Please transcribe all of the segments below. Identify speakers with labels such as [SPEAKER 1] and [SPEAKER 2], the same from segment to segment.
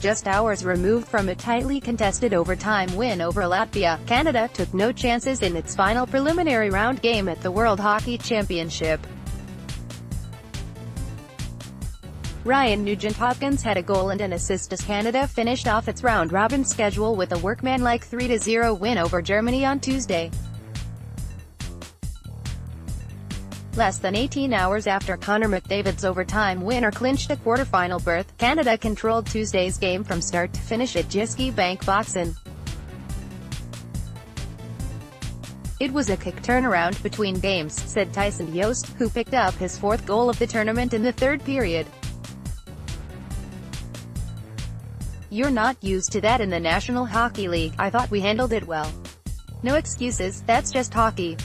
[SPEAKER 1] Just hours removed from a tightly contested overtime win over Latvia, Canada took no chances in its final preliminary round game at the World Hockey Championship. Ryan Nugent-Hopkins had a goal and an assist as Canada finished off its round-robin schedule with a workmanlike 3-0 win over Germany on Tuesday. Less than 18 hours after Connor McDavid's overtime winner clinched a quarterfinal berth, Canada controlled Tuesday's game from start to finish at Jyske Bank Boxen. "It was a quick turnaround between games," said Tyson Jost, who picked up his fourth goal of the tournament in the third period. "You're not used to that in the National Hockey League. I thought we handled it well. No excuses, that's just hockey.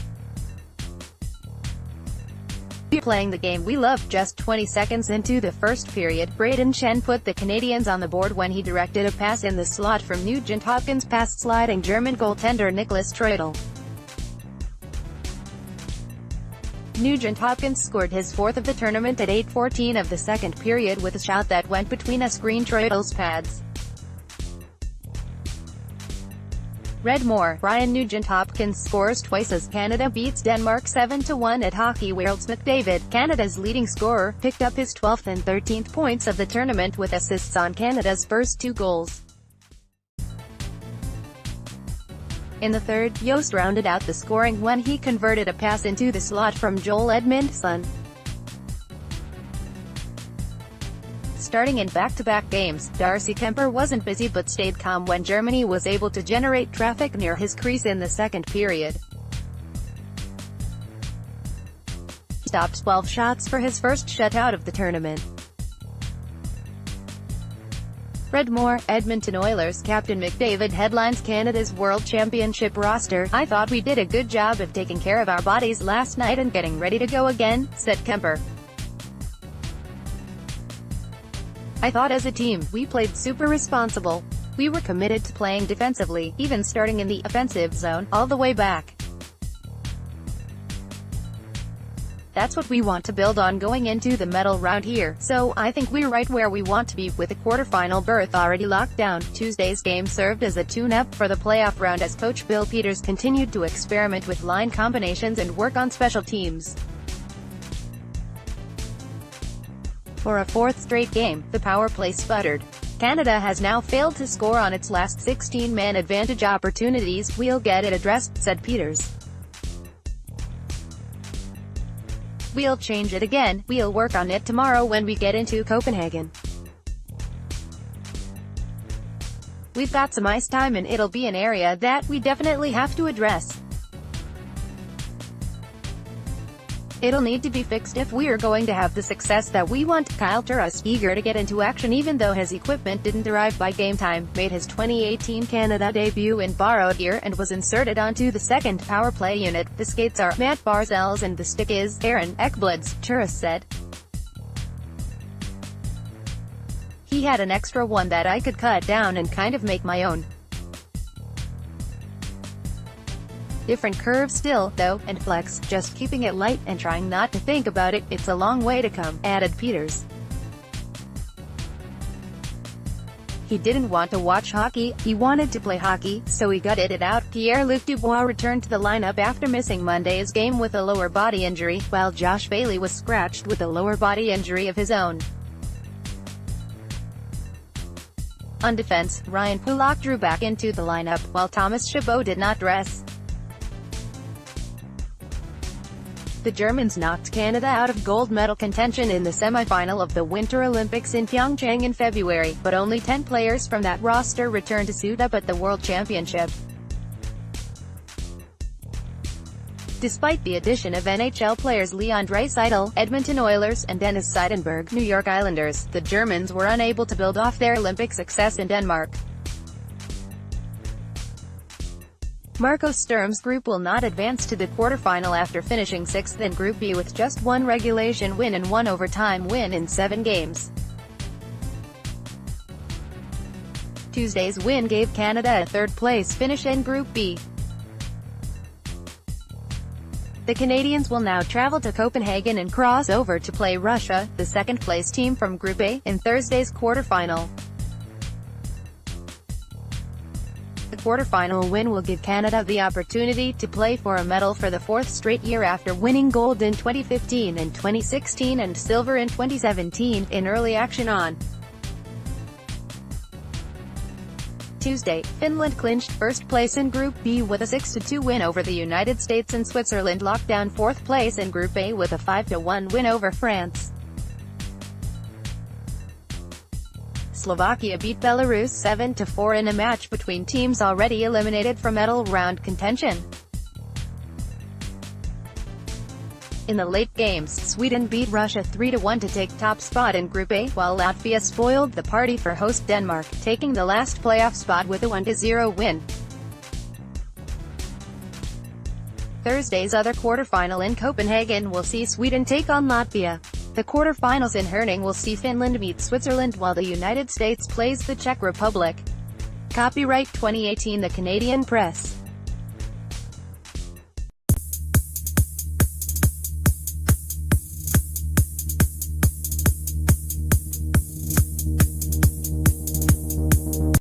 [SPEAKER 1] We're playing the game we love." Just 20 seconds into the first period, Brayden Schenn put the Canadians on the board when he directed a pass in the slot from Nugent-Hopkins past sliding German goaltender Niklas Treudel. Nugent-Hopkins scored his fourth of the tournament at 8:14 of the second period with a shot that went between a screen Treudel's pads. Read more. Ryan Nugent-Hopkins scores twice as Canada beats Denmark 7-1 at Hockey Worlds. McDavid, Canada's leading scorer, picked up his 12th and 13th points of the tournament with assists on Canada's first two goals. In the third, Jost rounded out the scoring when he converted a pass into the slot from Joel Edmondson. Starting in back-to-back games, Darcy Kuemper wasn't busy but stayed calm when Germany was able to generate traffic near his crease in the second period. He stopped 12 shots for his first shutout of the tournament. Read more. Edmonton Oilers captain McDavid headlines Canada's World Championship roster. "I thought we did a good job of taking care of our bodies last night and getting ready to go again," said Kuemper. "I thought as a team, we played super responsible. We were committed to playing defensively, even starting in the offensive zone, all the way back. That's what we want to build on going into the medal round here, so I think we're right where we want to be, with a quarterfinal berth already locked down." Tuesday's game served as a tune-up for the playoff round as coach Bill Peters continued to experiment with line combinations and work on special teams. For a fourth straight game, the power play sputtered. Canada has now failed to score on its last 16 man advantage opportunities. "We'll get it addressed," said Peters. "We'll change it again. We'll work on it tomorrow when we get into Copenhagen. We've got some ice time and it'll be an area that we definitely have to address. It'll need to be fixed if we're going to have the success that we want." Kyle Turris, eager to get into action even though his equipment didn't arrive by game time, made his 2018 Canada debut in borrowed gear and was inserted onto the second power play unit. "The skates are Matt Barzell's and the stick is Aaron Ekblad's," Turris said. "He had an extra one that I could cut down and kind of make my own. Different curve still, though, and flex, just keeping it light and trying not to think about it. It's a long way to come," added Peters. He didn't want to watch hockey, he wanted to play hockey, so he gutted it out. Pierre-Luc Dubois returned to the lineup after missing Monday's game with a lower body injury, while Josh Bailey was scratched with a lower body injury of his own. On defense, Ryan Pulock drew back into the lineup, while Thomas Chabot did not dress. The Germans knocked Canada out of gold medal contention in the semi-final of the Winter Olympics in Pyeongchang in February, but only 10 players from that roster returned to suit up at the World Championship. Despite the addition of NHL players Leon Draisaitl, Edmonton Oilers, and Dennis Seidenberg, New York Islanders, the Germans were unable to build off their Olympic success in Denmark. Marco Sturm's group will not advance to the quarterfinal after finishing 6th in Group B with just one regulation win and one overtime win in 7 games. Tuesday's win gave Canada a third-place finish in Group B. The Canadians will now travel to Copenhagen and cross over to play Russia, the second-place team from Group A, in Thursday's quarterfinal. quarterfinal win will give Canada the opportunity to play for a medal for the fourth straight year after winning gold in 2015 and 2016 and silver in 2017, in early action on Tuesday. Finland clinched first place in Group B with a 6-2 win over the United States, and Switzerland locked down fourth place in Group A with a 5-1 win over France. Slovakia beat Belarus 7-4 in a match between teams already eliminated from medal round contention. In the late games, Sweden beat Russia 3-1 to take top spot in Group A, while Latvia spoiled the party for host Denmark, taking the last playoff spot with a 1-0 win. Thursday's other quarterfinal in Copenhagen will see Sweden take on Latvia. The quarterfinals in Herning will see Finland meet Switzerland, while the United States plays the Czech Republic. Copyright 2018 The Canadian Press.